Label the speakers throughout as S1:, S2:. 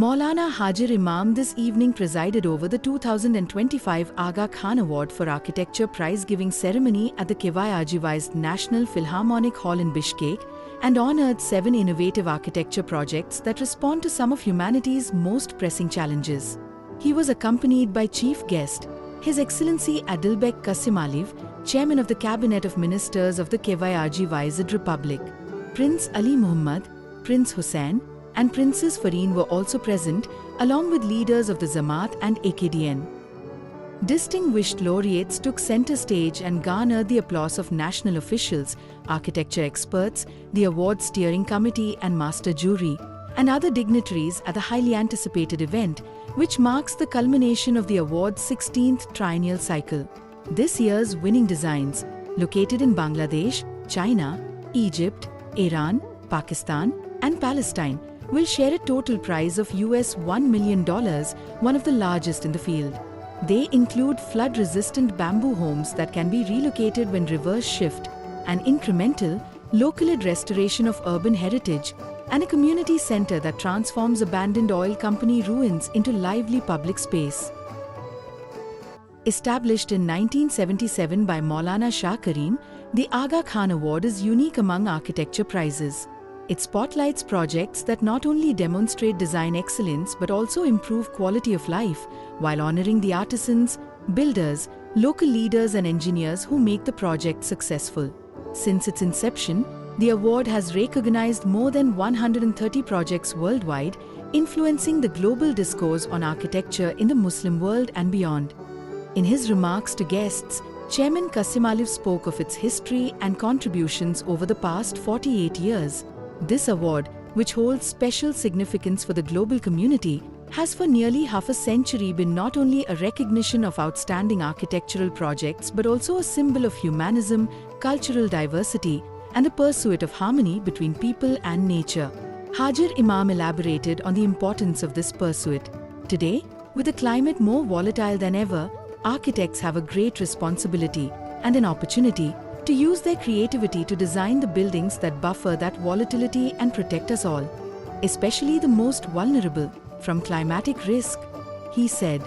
S1: Maulana Hajir Imam this evening presided over the 2025 Aga Khan Award for Architecture prize-giving ceremony at the KYRG-wized National Philharmonic Hall in Bishkek and honored 7 innovative architecture projects that respond to some of humanity's most pressing challenges. He was accompanied by chief guest, His Excellency Adilbek Qasimaliv, Chairman of the Cabinet of Ministers of the KYRG-wized Republic. Prince Ali Muhammad, Prince Hussain, and Princess Fareen were also present, along with leaders of the Jamaat and AKDN. Distinguished laureates took center stage and garnered the applause of national officials, architecture experts, the award steering committee and master jury, and other dignitaries at the highly anticipated event, which marks the culmination of the award's 16th triennial cycle. This year's winning designs, located in Bangladesh, China, Egypt, Iran, Pakistan, and Palestine, will share a total prize of $1 million, one of the largest in the field. They include flood-resistant bamboo homes that can be relocated when rivers shift, an incremental, local-led restoration of urban heritage, and a community center that transforms abandoned oil company ruins into lively public space. Established in 1977 by Maulana Shah Karim, the Aga Khan Award is unique among architecture prizes. It spotlights projects that not only demonstrate design excellence but also improve quality of life, while honoring the artisans, builders, local leaders and engineers who make the project successful. Since its inception, the award has recognized more than 130 projects worldwide, influencing the global discourse on architecture in the Muslim world and beyond. In his remarks to guests, Chairman Qasimaliv spoke of its history and contributions over the past 48 years. This award, which holds special significance for the global community, has for nearly half a century been not only a recognition of outstanding architectural projects but also a symbol of humanism, cultural diversity, and the pursuit of harmony between people and nature. Hajir Imam elaborated on the importance of this pursuit. Today, with a climate more volatile than ever, architects have a great responsibility and an opportunity to use their creativity to design the buildings that buffer that volatility and protect us all, especially the most vulnerable, from climatic risk, he said.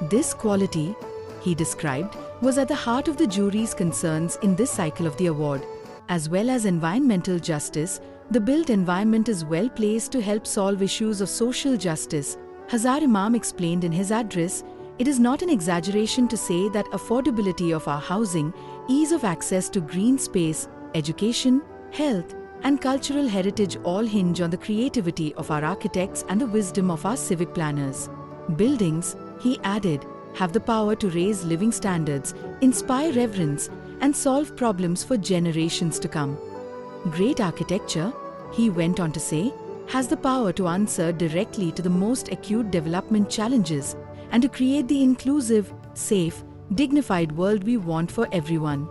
S1: This quality, he described, was at the heart of the jury's concerns in this cycle of the award. As well as environmental justice, the built environment is well placed to help solve issues of social justice. Hajir Imam explained in his address, it is not an exaggeration to say that affordability of our housing, ease of access to green space, education, health, and cultural heritage all hinge on the creativity of our architects and the wisdom of our civic planners. Buildings, he added, have the power to raise living standards, inspire reverence, and solve problems for generations to come. Great architecture, he went on to say, has the power to answer directly to the most acute development challenges and to create the inclusive, safe, dignified world we want for everyone.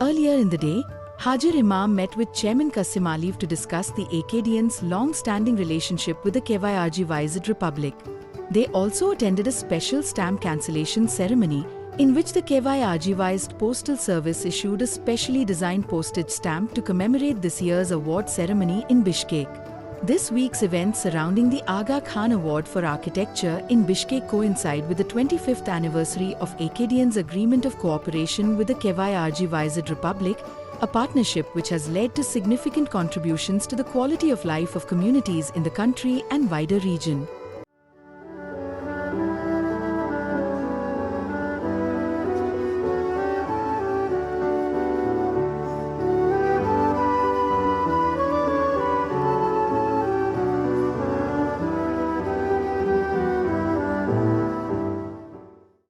S1: Earlier in the day, Hajir Imam met with Chairman Qasimaliv to discuss the AKDN's long-standing relationship with the KYRG-wized Republic. They also attended a special stamp cancellation ceremony in which the KYRG-wized Postal Service issued a specially designed postage stamp to commemorate this year's award ceremony in Bishkek. This week's events surrounding the Aga Khan Award for Architecture in Bishkek coincide with the 25th anniversary of AKDN's Agreement of Cooperation with the KYRG-wized Republic, a partnership which has led to significant contributions to the quality of life of communities in the country and wider region.